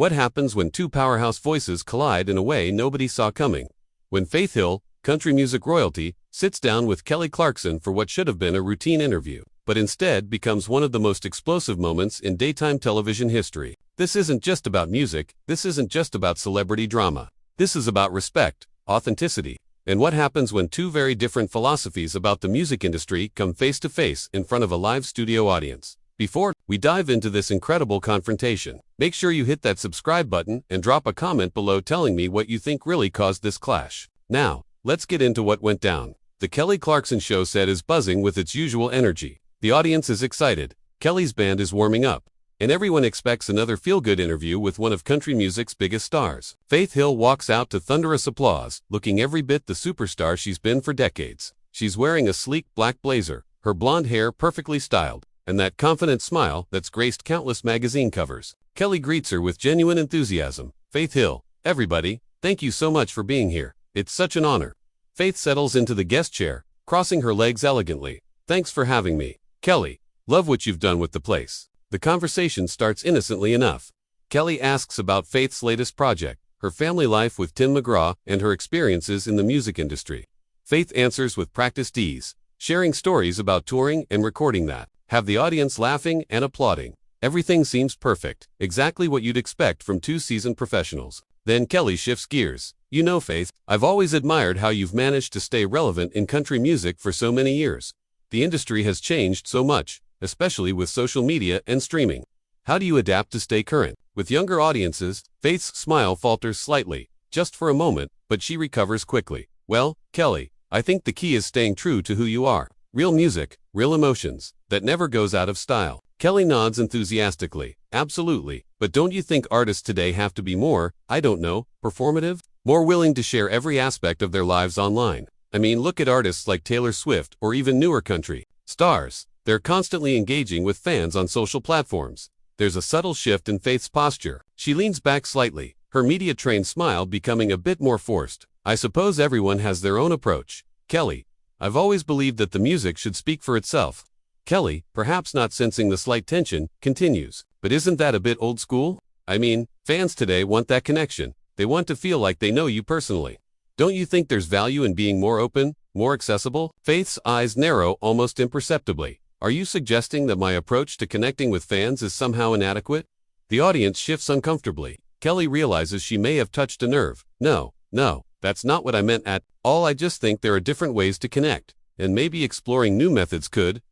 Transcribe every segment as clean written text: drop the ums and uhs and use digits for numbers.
What happens when two powerhouse voices collide in a way nobody saw coming? When Faith Hill, country music royalty, sits down with Kelly Clarkson for what should have been a routine interview, but instead becomes one of the most explosive moments in daytime television history. This isn't just about music, this isn't just about celebrity drama. This is about respect, authenticity, and what happens when two very different philosophies about the music industry come face to face in front of a live studio audience. Before we dive into this incredible confrontation, make sure you hit that subscribe button and drop a comment below telling me what you think really caused this clash. Now, let's get into what went down. The Kelly Clarkson show set is buzzing with its usual energy. The audience is excited, Kelly's band is warming up, and everyone expects another feel-good interview with one of country music's biggest stars. Faith Hill walks out to thunderous applause, looking every bit the superstar she's been for decades. She's wearing a sleek black blazer, her blonde hair perfectly styled, and that confident smile that's graced countless magazine covers. Kelly greets her with genuine enthusiasm. "Faith Hill, everybody, thank you so much for being here. It's such an honor." Faith settles into the guest chair, crossing her legs elegantly. "Thanks for having me, Kelly. Love what you've done with the place." The conversation starts innocently enough. Kelly asks about Faith's latest project, her family life with Tim McGraw, and her experiences in the music industry. Faith answers with practiced ease, sharing stories about touring and recording that have the audience laughing and applauding. Everything seems perfect, exactly what you'd expect from two seasoned professionals. Then Kelly shifts gears. "You know, Faith, I've always admired how you've managed to stay relevant in country music for so many years. The industry has changed so much, especially with social media and streaming. How do you adapt to stay current with younger audiences?" Faith's smile falters slightly, just for a moment, but she recovers quickly. "Well, Kelly, I think the key is staying true to who you are. Real music, real emotions, that never goes out of style." Kelly nods enthusiastically. "Absolutely, but don't you think artists today have to be more, I don't know, performative? More willing to share every aspect of their lives online? I mean, look at artists like Taylor Swift or even newer country stars. They're constantly engaging with fans on social platforms." There's a subtle shift in Faith's posture. She leans back slightly, her media-trained smile becoming a bit more forced. "I suppose everyone has their own approach, Kelly. I've always believed that the music should speak for itself." Kelly, perhaps not sensing the slight tension, continues. "But isn't that a bit old school? I mean, fans today want that connection. They want to feel like they know you personally. Don't you think there's value in being more open, more accessible?" Faith's eyes narrow almost imperceptibly. "Are you suggesting that my approach to connecting with fans is somehow inadequate?" The audience shifts uncomfortably. Kelly realizes she may have touched a nerve. No, that's not what I meant at all. I just think there are different ways to connect, and maybe exploring new methods could,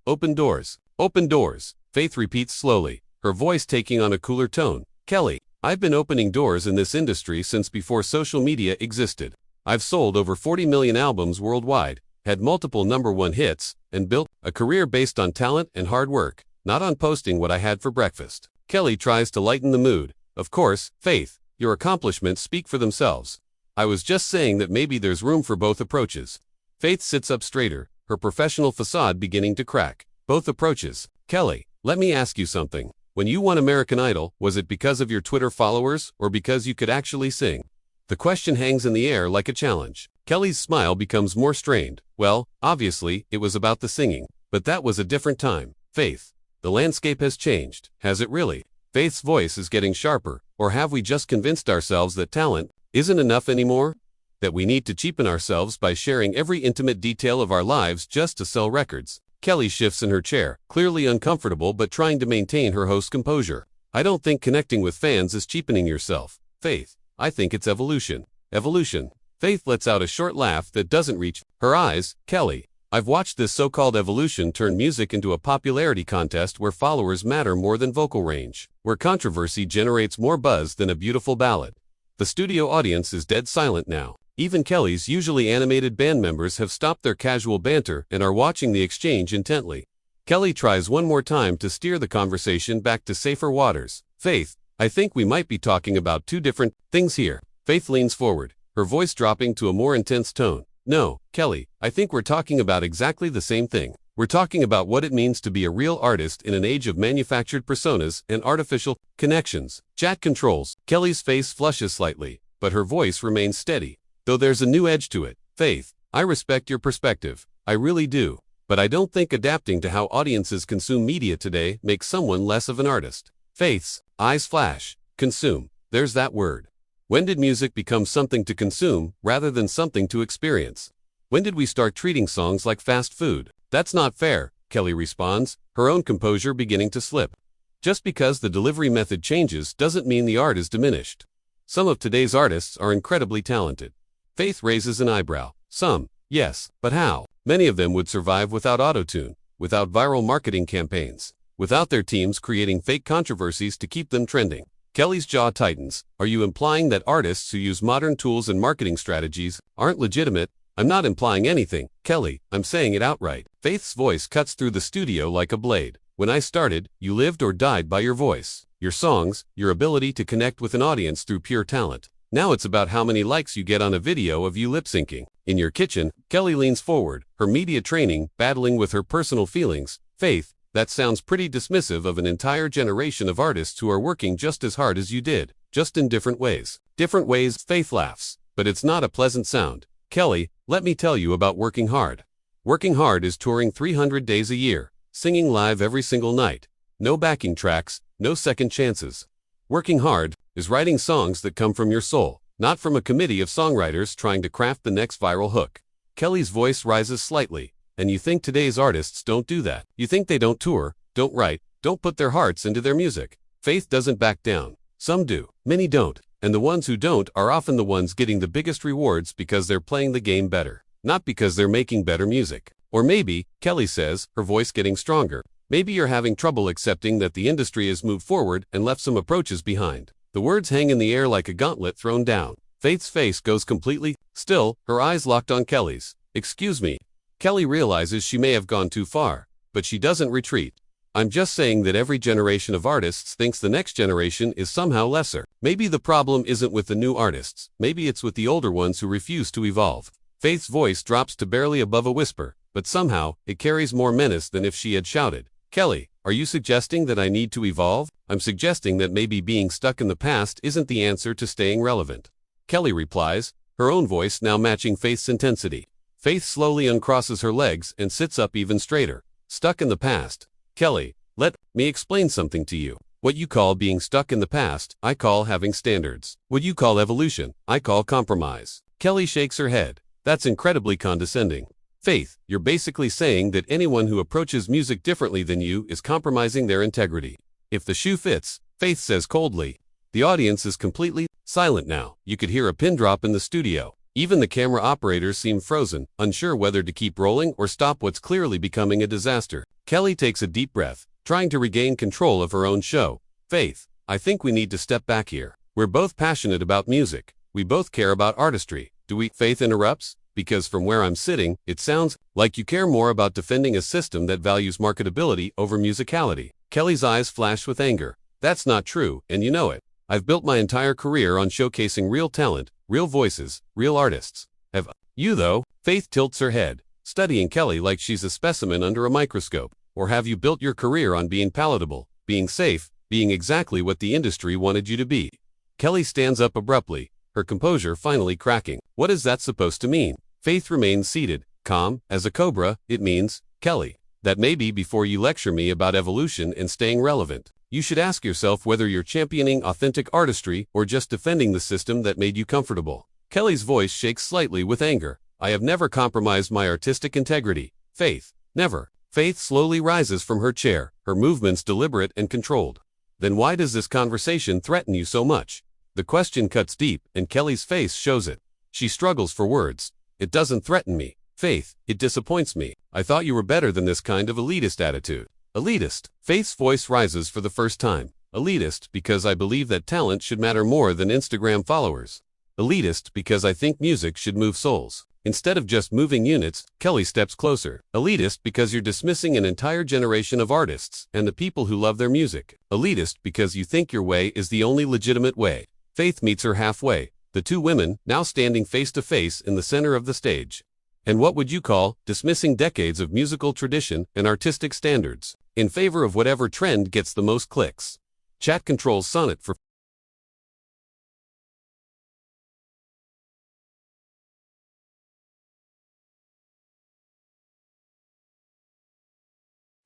open doors." "Open doors," Faith repeats slowly, her voice taking on a cooler tone. "Kelly, I've been opening doors in this industry since before social media existed. I've sold over 40 million albums worldwide, had multiple #1 hits, and built a career based on talent and hard work, not on posting what I had for breakfast." Kelly tries to lighten the mood. "Of course, Faith, your accomplishments speak for themselves. I was just saying that maybe there's room for both approaches." Faith sits up straighter, her professional facade beginning to crack. "Both approaches. Kelly, let me ask you something. When you won American Idol, was it because of your Twitter followers or because you could actually sing?" The question hangs in the air like a challenge. Kelly's smile becomes more strained. "Well, obviously, it was about the singing, but that was a different time. Faith, the landscape has changed, has it really?" Faith's voice is getting sharper. "Or have we just convinced ourselves that talent isn't enough anymore? That we need to cheapen ourselves by sharing every intimate detail of our lives just to sell records?" Kelly shifts in her chair, clearly uncomfortable but trying to maintain her host's composure. "I don't think connecting with fans is cheapening yourself, Faith. I think it's evolution." "Evolution?" Faith lets out a short laugh that doesn't reach her eyes. "Kelly, I've watched this so-called evolution turn music into a popularity contest where followers matter more than vocal range, where controversy generates more buzz than a beautiful ballad." The studio audience is dead silent now. Even Kelly's usually animated band members have stopped their casual banter and are watching the exchange intently. Kelly tries one more time to steer the conversation back to safer waters. "Faith, I think we might be talking about two different things here." Faith leans forward, her voice dropping to a more intense tone. "No, Kelly, I think we're talking about exactly the same thing. We're talking about what it means to be a real artist in an age of manufactured personas and artificial connections." Chat controls. Kelly's face flushes slightly, but her voice remains steady, though there's a new edge to it. "Faith, I respect your perspective. I really do. But I don't think adapting to how audiences consume media today makes someone less of an artist." Faith's eyes flash. Consume. There's that word. When did music become something to consume rather than something to experience? When did we start treating songs like fast food? That's not fair, Kelly responds, her own composure beginning to slip. Just because the delivery method changes doesn't mean the art is diminished. Some of today's artists are incredibly talented. Faith raises an eyebrow. Some, yes, but how? Many of them would survive without autotune, without viral marketing campaigns, without their teams creating fake controversies to keep them trending. Kelly's jaw tightens. Are you implying that artists who use modern tools and marketing strategies aren't legitimate? I'm not implying anything, Kelly, I'm saying it outright. Faith's voice cuts through the studio like a blade. When I started, you lived or died by your voice, your songs, your ability to connect with an audience through pure talent. Now it's about how many likes you get on a video of you lip-syncing. In your kitchen, Kelly leans forward, her media training battling with her personal feelings. Faith, that sounds pretty dismissive of an entire generation of artists who are working just as hard as you did, just in different ways. Different ways, Faith laughs. But it's not a pleasant sound. Kelly, let me tell you about working hard. Working hard is touring 300 days a year, singing live every single night. No backing tracks, no second chances. Working hard is writing songs that come from your soul, not from a committee of songwriters trying to craft the next viral hook. Kelly's voice rises slightly. And you think today's artists don't do that? You think they don't tour, don't write, don't put their hearts into their music? Faith doesn't back down. Some do. Many don't. And the ones who don't are often the ones getting the biggest rewards because they're playing the game better, not because they're making better music. Or maybe, Kelly says, her voice getting stronger, maybe you're having trouble accepting that the industry has moved forward and left some approaches behind. The words hang in the air like a gauntlet thrown down. Faith's face goes completely still, her eyes locked on Kelly's. Excuse me. Kelly realizes she may have gone too far, but she doesn't retreat. I'm just saying that every generation of artists thinks the next generation is somehow lesser. Maybe the problem isn't with the new artists, maybe it's with the older ones who refuse to evolve. Faith's voice drops to barely above a whisper, but somehow, it carries more menace than if she had shouted. Kelly, are you suggesting that I need to evolve? I'm suggesting that maybe being stuck in the past isn't the answer to staying relevant. Kelly replies, her own voice now matching Faith's intensity. Faith slowly uncrosses her legs and sits up even straighter. Stuck in the past. Kelly, let me explain something to you. What you call being stuck in the past, I call having standards. What you call evolution, I call compromise. Kelly shakes her head. That's incredibly condescending. Faith, you're basically saying that anyone who approaches music differently than you is compromising their integrity. If the shoe fits, Faith says coldly. The audience is completely silent now. You could hear a pin drop in the studio. Even the camera operators seem frozen, unsure whether to keep rolling or stop what's clearly becoming a disaster. Kelly takes a deep breath, trying to regain control of her own show. Faith, I think we need to step back here. We're both passionate about music. We both care about artistry. Do we? Faith interrupts, because from where I'm sitting, it sounds like you care more about defending a system that values marketability over musicality. Kelly's eyes flash with anger. That's not true, and you know it. I've built my entire career on showcasing real talent, real voices, real artists. Have you, though? Faith tilts her head, studying Kelly like she's a specimen under a microscope. Or have you built your career on being palatable, being safe, being exactly what the industry wanted you to be? Kelly stands up abruptly, her composure finally cracking. What is that supposed to mean? Faith remains seated, calm as a cobra. It means, Kelly, that maybe before you lecture me about evolution and staying relevant, you should ask yourself whether you're championing authentic artistry or just defending the system that made you comfortable. Kelly's voice shakes slightly with anger. I have never compromised my artistic integrity. Faith, never. Faith slowly rises from her chair, her movements deliberate and controlled. Then why does this conversation threaten you so much? The question cuts deep, and Kelly's face shows it. She struggles for words. It doesn't threaten me. Faith, it disappoints me. I thought you were better than this kind of elitist attitude. Elitist. Faith's voice rises for the first time. Elitist because I believe that talent should matter more than Instagram followers. Elitist because I think music should move souls. Instead of just moving units, Kelly steps closer. Elitist because you're dismissing an entire generation of artists and the people who love their music. Elitist because you think your way is the only legitimate way. Faith meets her halfway, the two women now standing face to face in the center of the stage. And what would you call dismissing decades of musical tradition and artistic standards in favor of whatever trend gets the most clicks? Chat controls Sonnet for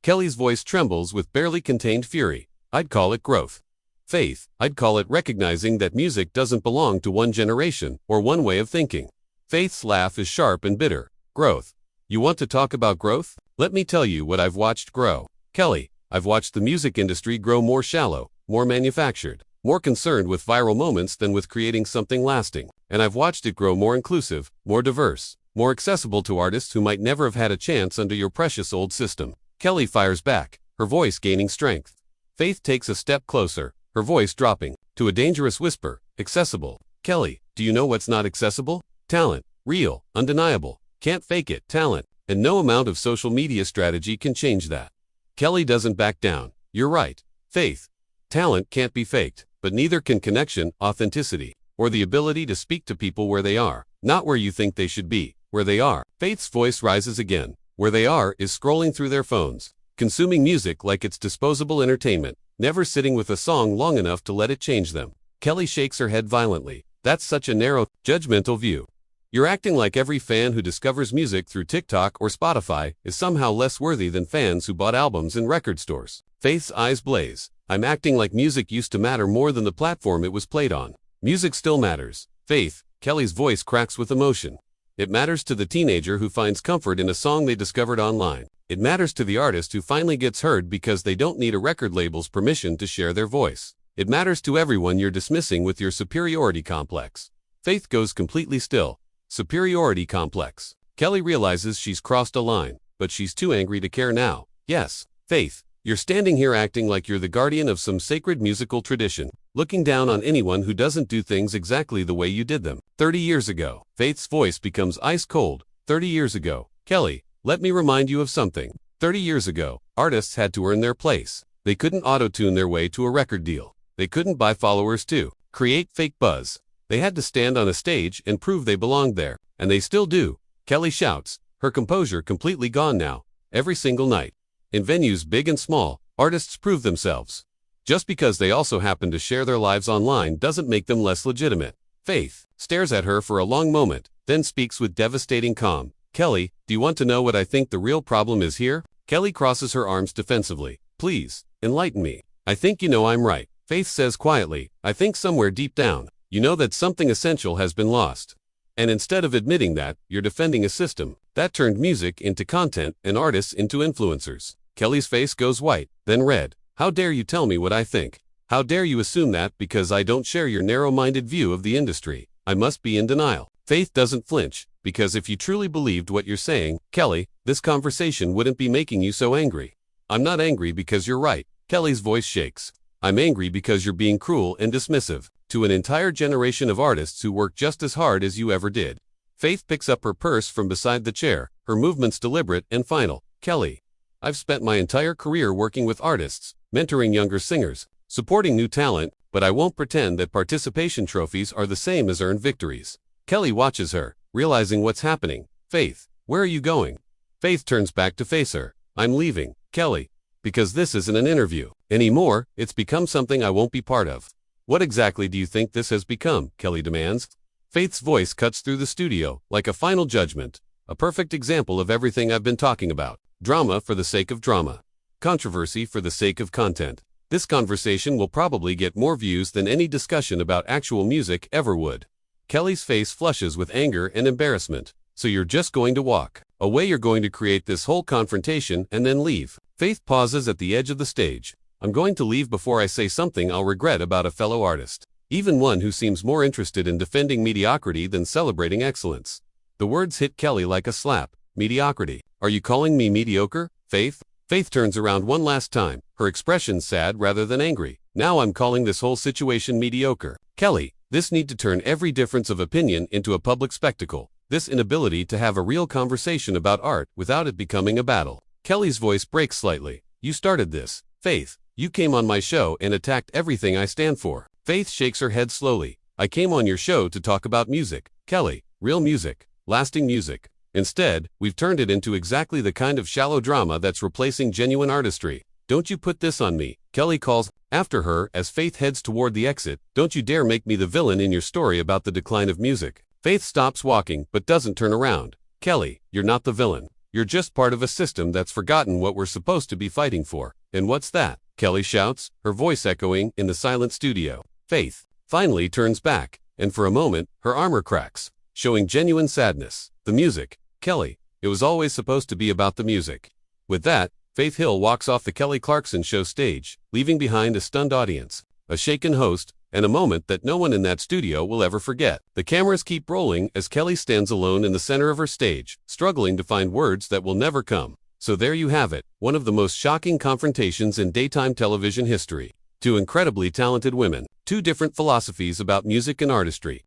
Kelly's voice trembles with barely contained fury. I'd call it growth. Faith, I'd call it recognizing that music doesn't belong to one generation or one way of thinking. Faith's laugh is sharp and bitter. Growth. You want to talk about growth? Let me tell you what I've watched grow. Kelly, I've watched the music industry grow more shallow, more manufactured, more concerned with viral moments than with creating something lasting. And I've watched it grow more inclusive, more diverse, more accessible to artists who might never have had a chance under your precious old system. Kelly fires back, her voice gaining strength. Faith takes a step closer, her voice dropping to a dangerous whisper. Accessible. Kelly, do you know what's not accessible? Talent. Real, undeniable. Can't fake it. Talent. And no amount of social media strategy can change that. Kelly doesn't back down. You're right. Faith. Talent can't be faked, but neither can connection, authenticity, or the ability to speak to people where they are, not where you think they should be, where they are. Faith's voice rises again. Where they are is scrolling through their phones, consuming music like it's disposable entertainment, never sitting with a song long enough to let it change them. Kelly shakes her head violently. That's such a narrow, judgmental view. You're acting like every fan who discovers music through TikTok or Spotify is somehow less worthy than fans who bought albums in record stores. Faith's eyes blaze. I'm acting like music used to matter more than the platform it was played on. Music still matters. Faith, Kelly's voice cracks with emotion. It matters to the teenager who finds comfort in a song they discovered online. It matters to the artist who finally gets heard because they don't need a record label's permission to share their voice. It matters to everyone you're dismissing with your superiority complex. Faith goes completely still. Superiority complex. Kelly realizes she's crossed a line, but she's too angry to care now. Yes, Faith, you're standing here acting like you're the guardian of some sacred musical tradition, looking down on anyone who doesn't do things exactly the way you did them. 30 years ago. Faith's voice becomes ice cold. 30 years ago. Kelly, let me remind you of something. 30 years ago, artists had to earn their place. They couldn't auto-tune their way to a record deal. They couldn't buy followers to create fake buzz. They had to stand on a stage and prove they belonged there, and they still do. Kelly shouts, her composure completely gone now. Every single night. In venues big and small, artists prove themselves. Just because they also happen to share their lives online doesn't make them less legitimate. Faith stares at her for a long moment, then speaks with devastating calm. Kelly, do you want to know what I think the real problem is here? Kelly crosses her arms defensively. Please, enlighten me. I think you know I'm right. Faith says quietly, I think somewhere deep down, you know that something essential has been lost. And instead of admitting that, you're defending a system that turned music into content and artists into influencers. Kelly's face goes white, then red. How dare you tell me what I think? How dare you assume that because I don't share your narrow-minded view of the industry, I must be in denial? Faith doesn't flinch, because if you truly believed what you're saying, Kelly, this conversation wouldn't be making you so angry. I'm not angry because you're right. Kelly's voice shakes. I'm angry because you're being cruel and dismissive to an entire generation of artists who work just as hard as you ever did. Faith picks up her purse from beside the chair, her movements deliberate and final. Kelly, I've spent my entire career working with artists, mentoring younger singers, supporting new talent, but I won't pretend that participation trophies are the same as earned victories. Kelly watches her, realizing what's happening. Faith, where are you going? Faith turns back to face her. I'm leaving, Kelly, because this isn't an interview anymore. It's become something I won't be part of. What exactly do you think this has become? Kelly demands. Faith's voice cuts through the studio like a final judgment, a perfect example of everything I've been talking about. Drama for the sake of drama. Controversy for the sake of content. This conversation will probably get more views than any discussion about actual music ever would. Kelly's face flushes with anger and embarrassment. So you're just going to walk away? You're going to create this whole confrontation and then leave? Faith pauses at the edge of the stage. I'm going to leave before I say something I'll regret about a fellow artist, even one who seems more interested in defending mediocrity than celebrating excellence. The words hit Kelly like a slap. Mediocrity. Are you calling me mediocre, Faith? Faith turns around one last time, her expression sad rather than angry. Now I'm calling this whole situation mediocre. Kelly, this need to turn every difference of opinion into a public spectacle. This inability to have a real conversation about art without it becoming a battle. Kelly's voice breaks slightly. You started this, Faith. You came on my show and attacked everything I stand for. Faith shakes her head slowly. I came on your show to talk about music, Kelly. Real music. Lasting music. Instead, we've turned it into exactly the kind of shallow drama that's replacing genuine artistry. Don't you put this on me, Kelly calls after her as Faith heads toward the exit. Don't you dare make me the villain in your story about the decline of music. Faith stops walking but doesn't turn around. Kelly, you're not the villain. You're just part of a system that's forgotten what we're supposed to be fighting for. And what's that? Kelly shouts, her voice echoing in the silent studio. Faith finally turns back, and for a moment, her armor cracks, showing genuine sadness. The music. Kelly, it was always supposed to be about the music. With that, Faith Hill walks off the Kelly Clarkson show stage, leaving behind a stunned audience, a shaken host, and a moment that no one in that studio will ever forget. The cameras keep rolling as Kelly stands alone in the center of her stage, struggling to find words that will never come. So there you have it, one of the most shocking confrontations in daytime television history. Two incredibly talented women, two different philosophies about music and artistry,